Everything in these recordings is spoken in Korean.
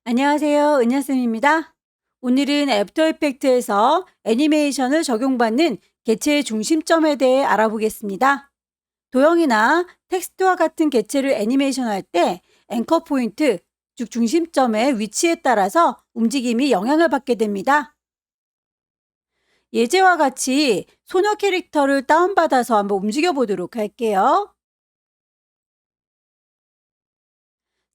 안녕하세요. 은하쌤입니다. 오늘은 애프터 이펙트에서 애니메이션을 적용받는 개체의 중심점에 대해 알아보겠습니다. 도형이나 텍스트와 같은 개체를 애니메이션 할 때 앵커 포인트, 즉 중심점의 위치에 따라서 움직임이 영향을 받게 됩니다. 예제와 같이 소녀 캐릭터를 다운받아서 한번 움직여 보도록 할게요.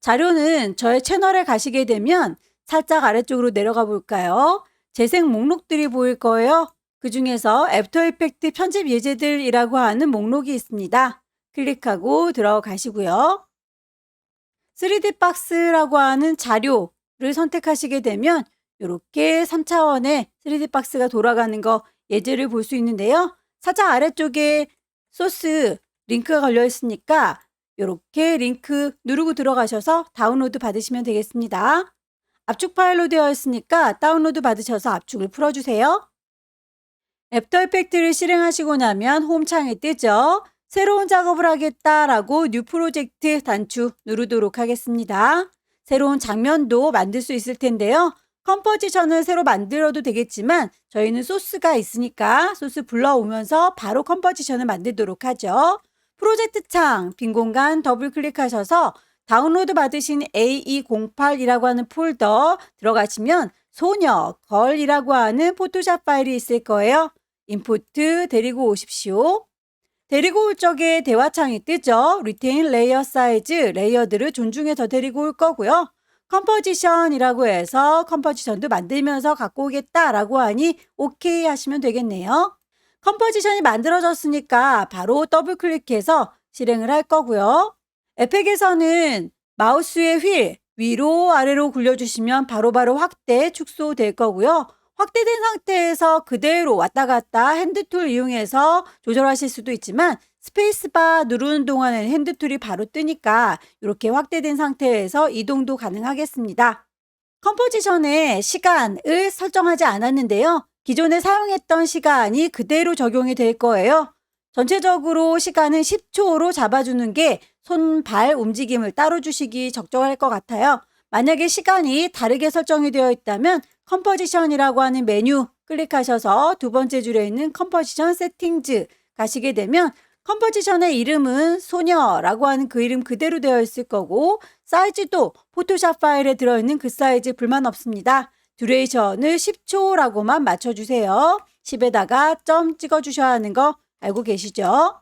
자료는 저의 채널에 가시게 되면 살짝 아래쪽으로 내려가 볼까요? 재생 목록들이 보일 거예요. 그 중에서 애프터 이펙트 편집 예제들이라고 하는 목록이 있습니다. 클릭하고 들어가시고요. 3D 박스라고 하는 자료를 선택하시게 되면 이렇게 3차원의 3D 박스가 돌아가는 거 예제를 볼 수 있는데요. 살짝 아래쪽에 소스 링크가 걸려 있으니까 이렇게 링크 누르고 들어가셔서 다운로드 받으시면 되겠습니다. 압축 파일로 되어 있으니까 다운로드 받으셔서 압축을 풀어주세요. 애프터 이펙트를 실행하시고 나면 홈 창이 뜨죠. 새로운 작업을 하겠다라고 뉴 프로젝트 단추 누르도록 하겠습니다. 새로운 장면도 만들 수 있을 텐데요. 컴포지션을 새로 만들어도 되겠지만 저희는 소스가 있으니까 소스 불러오면서 바로 컴포지션을 만들도록 하죠. 프로젝트 창 빈 공간 더블 클릭하셔서 다운로드 받으신 A208이라고 하는 폴더 들어가시면 소녀 걸이라고 하는 포토샵 파일이 있을 거예요. 임포트 데리고 오십시오. 데리고 올 적에 대화창이 뜨죠. 리테인 레이어 사이즈 레이어들을 존중해서 데리고 올 거고요. 컴포지션이라고 해서 컴포지션도 만들면서 갖고 오겠다라고 하니 오케이 하시면 되겠네요. 컴포지션이 만들어졌으니까 바로 더블 클릭해서 실행을 할 거고요. 에펙에서는 마우스의 휠 위로 아래로 굴려주시면 바로바로 확대, 축소될 거고요. 확대된 상태에서 그대로 왔다 갔다 핸드툴 이용해서 조절하실 수도 있지만 스페이스바 누르는 동안에는 핸드툴이 바로 뜨니까 이렇게 확대된 상태에서 이동도 가능하겠습니다. 컴포지션에 시간을 설정하지 않았는데요. 기존에 사용했던 시간이 그대로 적용이 될 거예요. 전체적으로 시간은 10초로 잡아주는 게 손발 움직임을 따로 주시기 적절할 것 같아요. 만약에 시간이 다르게 설정이 되어 있다면 컴포지션이라고 하는 메뉴 클릭하셔서 두 번째 줄에 있는 컴포지션 세팅즈 가시게 되면 컴포지션의 이름은 소녀라고 하는 그 이름 그대로 되어 있을 거고 사이즈도 포토샵 파일에 들어있는 그 사이즈 불만 없습니다. 듀레이션을 10초라고만 맞춰주세요. 10에다가 점 찍어주셔야 하는 거 알고 계시죠?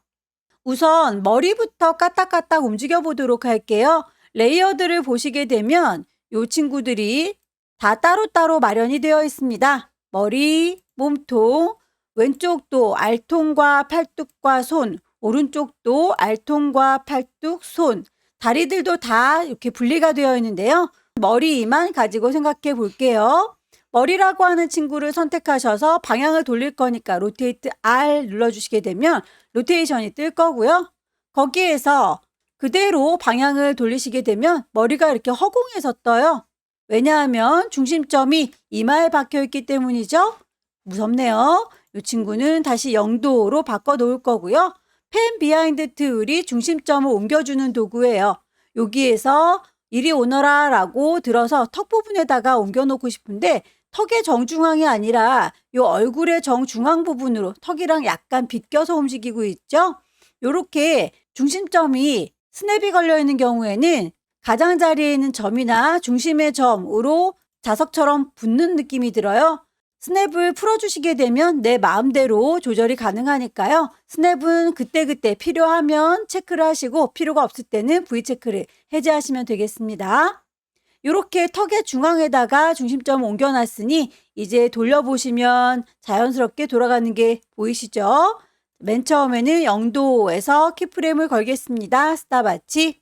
우선 머리부터 까딱까딱 움직여 보도록 할게요. 레이어들을 보시게 되면 이 친구들이 다 따로따로 마련이 되어 있습니다. 머리, 몸통, 왼쪽도 알통과 팔뚝과 손, 오른쪽도 알통과 팔뚝, 손, 다리들도 다 이렇게 분리가 되어 있는데요. 머리만 가지고 생각해 볼게요. 머리라고 하는 친구를 선택하셔서 방향을 돌릴 거니까 로테이트 R 눌러주시게 되면 로테이션이 뜰 거고요. 거기에서 그대로 방향을 돌리시게 되면 머리가 이렇게 허공에서 떠요. 왜냐하면 중심점이 이마에 박혀 있기 때문이죠. 무섭네요. 이 친구는 다시 0도로 바꿔 놓을 거고요. 펜 비하인드 툴이 중심점을 옮겨주는 도구예요. 여기에서 이리 오너라 라고 들어서 턱 부분에다가 옮겨 놓고 싶은데 턱의 정중앙이 아니라 이 얼굴의 정중앙 부분으로 턱이랑 약간 비껴서 움직이고 있죠. 이렇게 중심점이 스냅이 걸려 있는 경우에는 가장자리에 있는 점이나 중심의 점으로 자석처럼 붙는 느낌이 들어요. 스냅을 풀어주시게 되면 내 마음대로 조절이 가능하니까요. 스냅은 그때그때 필요하면 체크를 하시고 필요가 없을 때는 V체크를 해제하시면 되겠습니다. 이렇게 턱의 중앙에다가 중심점을 옮겨놨으니 이제 돌려보시면 자연스럽게 돌아가는 게 보이시죠? 맨 처음에는 0도에서 키프레임을 걸겠습니다. 스탑워치.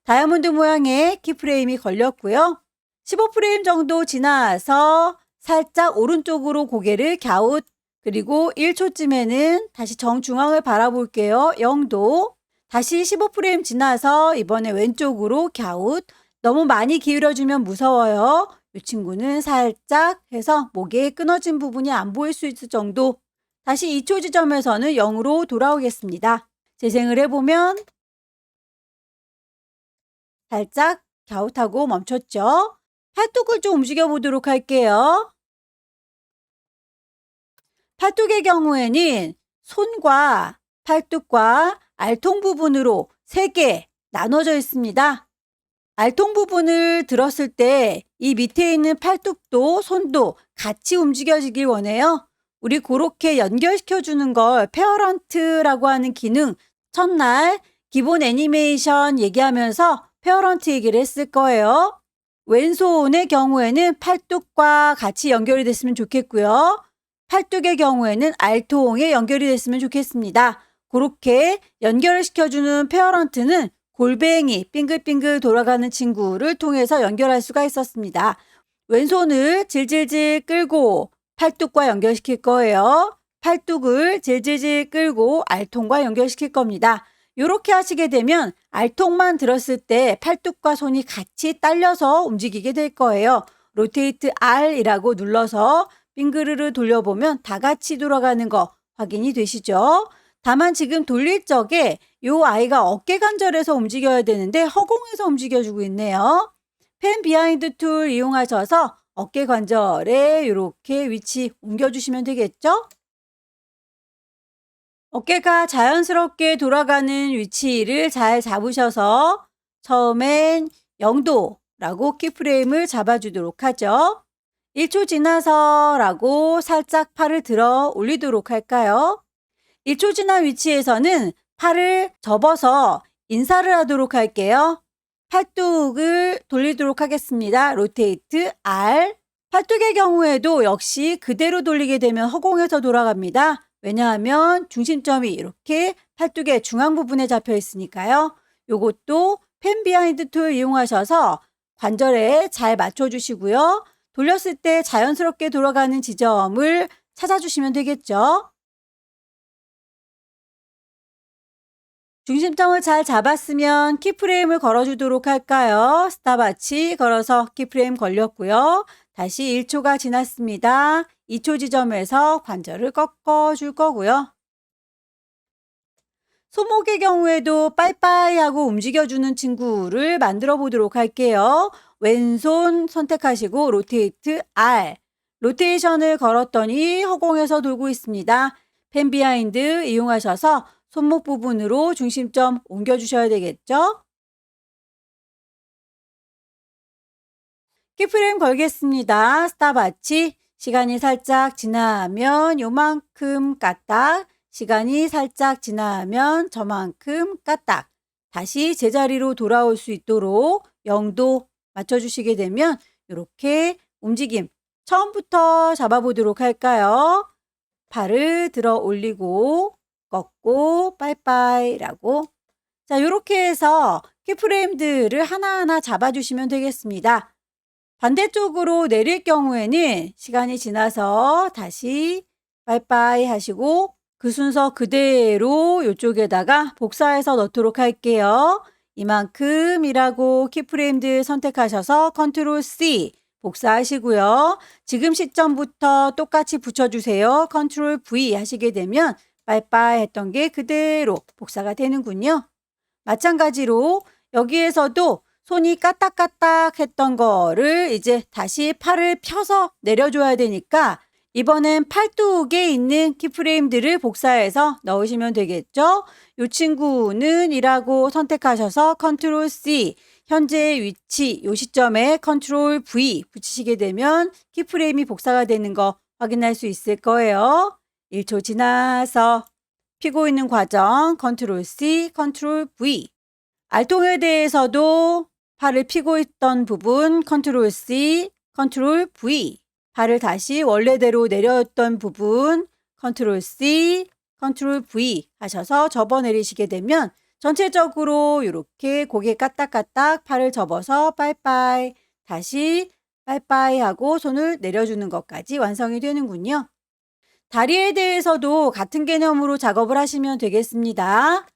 다이아몬드 모양의 키프레임이 걸렸고요. 15프레임 정도 지나서 살짝 오른쪽으로 고개를 갸웃 그리고 1초쯤에는 다시 정중앙을 바라볼게요. 0도. 다시 15프레임 지나서 이번에 왼쪽으로 갸웃. 너무 많이 기울여주면 무서워요. 이 친구는 살짝 해서 목에 끊어진 부분이 안 보일 수 있을 정도. 다시 2초 지점에서는 0으로 돌아오겠습니다. 재생을 해보면 살짝 갸웃하고 멈췄죠. 팔뚝을 좀 움직여 보도록 할게요. 팔뚝의 경우에는 손과 팔뚝과 알통 부분으로 3개 나눠져 있습니다. 알통 부분을 들었을 때 이 밑에 있는 팔뚝도 손도 같이 움직여지길 원해요. 우리 그렇게 연결시켜 주는 걸 페어런트라고 하는 기능, 첫날 기본 애니메이션 얘기하면서 페어런트 얘기를 했을 거예요. 왼손의 경우에는 팔뚝과 같이 연결이 됐으면 좋겠고요. 팔뚝의 경우에는 알통에 연결이 됐으면 좋겠습니다. 그렇게 연결을 시켜주는 페어런트는 골뱅이 빙글빙글 돌아가는 친구를 통해서 연결할 수가 있었습니다. 왼손을 질질질 끌고 팔뚝과 연결시킬 거예요. 팔뚝을 질질질 끌고 알통과 연결시킬 겁니다. 이렇게 하시게 되면 알통만 들었을 때 팔뚝과 손이 같이 딸려서 움직이게 될 거예요. 로테이트 R이라고 눌러서 빙그르르 돌려보면 다 같이 돌아가는 거 확인이 되시죠? 다만 지금 돌릴 적에 이 아이가 어깨 관절에서 움직여야 되는데 허공에서 움직여주고 있네요. 펜 비하인드 툴 이용하셔서 어깨 관절에 이렇게 위치 옮겨주시면 되겠죠? 어깨가 자연스럽게 돌아가는 위치를 잘 잡으셔서 처음엔 0도라고 키프레임을 잡아주도록 하죠. 1초 지나서 라고 살짝 팔을 들어 올리도록 할까요? 1초 지난 위치에서는 팔을 접어서 인사를 하도록 할게요. 팔뚝을 돌리도록 하겠습니다. 로테이트 R. 팔뚝의 경우에도 역시 그대로 돌리게 되면 허공에서 돌아갑니다. 왜냐하면 중심점이 이렇게 팔뚝의 중앙 부분에 잡혀 있으니까요. 요것도 펜 비하인드 툴 이용하셔서 관절에 잘 맞춰주시고요. 돌렸을 때 자연스럽게 돌아가는 지점을 찾아주시면 되겠죠. 중심점을 잘 잡았으면 키프레임을 걸어주도록 할까요? 스탑워치 걸어서 키프레임 걸렸고요. 다시 1초가 지났습니다. 2초 지점에서 관절을 꺾어줄 거고요. 손목의 경우에도 빠이빠이 하고 움직여주는 친구를 만들어 보도록 할게요. 왼손 선택하시고 로테이트 R. 로테이션을 걸었더니 허공에서 돌고 있습니다. 펜 비하인드 이용하셔서 손목 부분으로 중심점 옮겨주셔야 되겠죠? 키프레임 걸겠습니다. 스탑워치. 시간이 살짝 지나면 요만큼 까딱. 시간이 살짝 지나면 저만큼 까딱. 다시 제자리로 돌아올 수 있도록 0도 맞춰주시게 되면 이렇게 움직임 처음부터 잡아보도록 할까요? 팔을 들어 올리고 꺾고 빠이빠이라고. 자, 이렇게 해서 키프레임들을 하나하나 잡아주시면 되겠습니다. 반대쪽으로 내릴 경우에는 시간이 지나서 다시 빠이빠이 하시고 그 순서 그대로 이쪽에다가 복사해서 넣도록 할게요. 이만큼이라고 키프레임들 선택하셔서 컨트롤 C 복사하시고요. 지금 시점부터 똑같이 붙여주세요. 컨트롤 V 하시게 되면 빠이빠이 했던 게 그대로 복사가 되는군요. 마찬가지로 여기에서도 손이 까딱까딱 했던 거를 이제 다시 팔을 펴서 내려줘야 되니까 이번엔 팔뚝에 있는 키프레임들을 복사해서 넣으시면 되겠죠. 이 친구는 이라고 선택하셔서 컨트롤 C, 현재 위치 이 시점에 컨트롤 V 붙이시게 되면 키프레임이 복사가 되는 거 확인할 수 있을 거예요. 1초 지나서 피고 있는 과정 컨트롤 C, 컨트롤 V. 알통에 대해서도 팔을 피고 있던 부분 컨트롤 C, 컨트롤 V. 팔을 다시 원래대로 내렸던 부분 컨트롤 C, 컨트롤 V 하셔서 접어 내리시게 되면 전체적으로 이렇게 고개 까딱까딱 팔을 접어서 빠이빠이 다시 빠이빠이 하고 손을 내려주는 것까지 완성이 되는군요. 다리에 대해서도 같은 개념으로 작업을 하시면 되겠습니다.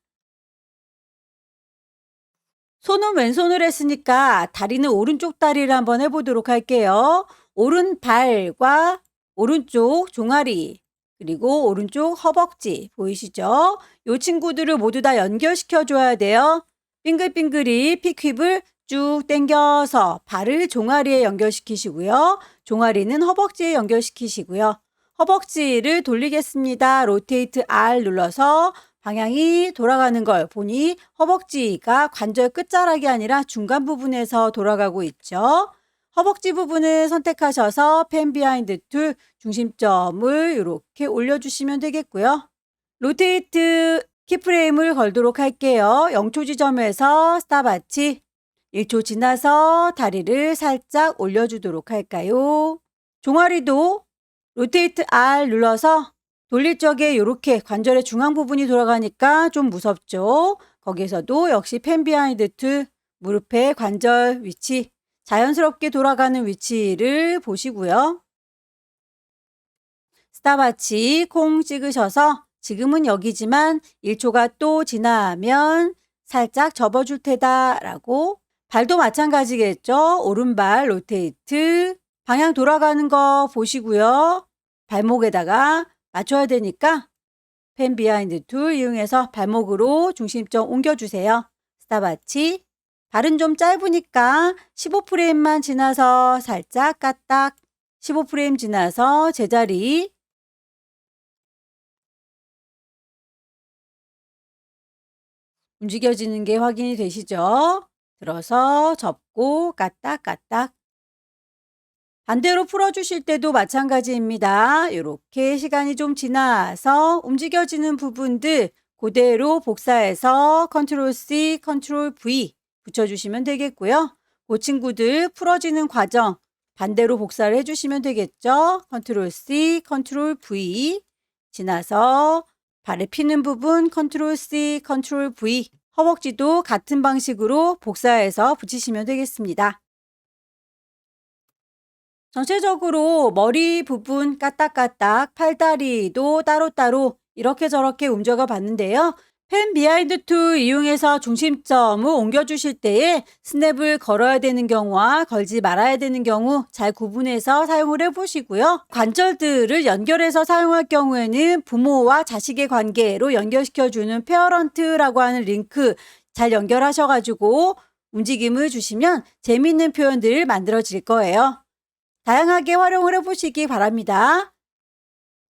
손은 왼손을 했으니까 다리는 오른쪽 다리를 한번 해보도록 할게요. 오른발과 오른쪽 종아리 그리고 오른쪽 허벅지 보이시죠? 이 친구들을 모두 다 연결시켜 줘야 돼요. 빙글빙글이 피kwip을 쭉 당겨서 발을 종아리에 연결시키시고요. 종아리는 허벅지에 연결시키시고요. 허벅지를 돌리겠습니다. 로테이트 R 눌러서 방향이 돌아가는 걸 보니 허벅지가 관절 끝자락이 아니라 중간 부분에서 돌아가고 있죠. 허벅지 부분을 선택하셔서 펜 비하인드 툴 중심점을 이렇게 올려주시면 되겠고요. 로테이트 키프레임을 걸도록 할게요. 0초 지점에서 스탑와치 1초 지나서 다리를 살짝 올려주도록 할까요? 종아리도 로테이트 R 눌러서 돌릴 적에 이렇게 관절의 중앙 부분이 돌아가니까 좀 무섭죠? 거기서도 역시 펜 비하인드 툴 무릎의 관절 위치 자연스럽게 돌아가는 위치를 보시고요. 스탑와치 콩 찍으셔서 지금은 여기지만 1초가 또 지나면 살짝 접어줄 테다 라고 발도 마찬가지겠죠. 오른발 로테이트 방향 돌아가는 거 보시고요. 발목에다가 맞춰야 되니까 펜 비하인드 툴 이용해서 발목으로 중심점 옮겨주세요. 스탑와치 발은 좀 짧으니까 15프레임만 지나서 살짝 까딱 15프레임 지나서 제자리 움직여지는 게 확인이 되시죠? 들어서 접고 까딱까딱 반대로 풀어주실 때도 마찬가지입니다. 이렇게 시간이 좀 지나서 움직여지는 부분들 그대로 복사해서 컨트롤 C, 컨트롤 V 붙여주시면 되겠고요. 그 친구들 풀어지는 과정 반대로 복사를 해주시면 되겠죠. 컨트롤 C, 컨트롤 V 지나서 발에 피는 부분 컨트롤 C, 컨트롤 V 허벅지도 같은 방식으로 복사해서 붙이시면 되겠습니다. 전체적으로 머리 부분 까딱까딱 팔다리도 따로따로 이렇게 저렇게 움직여 봤는데요. 펜 비하인드 툴 이용해서 중심점을 옮겨주실 때에 스냅을 걸어야 되는 경우와 걸지 말아야 되는 경우 잘 구분해서 사용을 해보시고요. 관절들을 연결해서 사용할 경우에는 부모와 자식의 관계로 연결시켜주는 페어런트라고 하는 링크 잘 연결하셔가지고 움직임을 주시면 재미있는 표현들 만들어질 거예요. 다양하게 활용을 해보시기 바랍니다.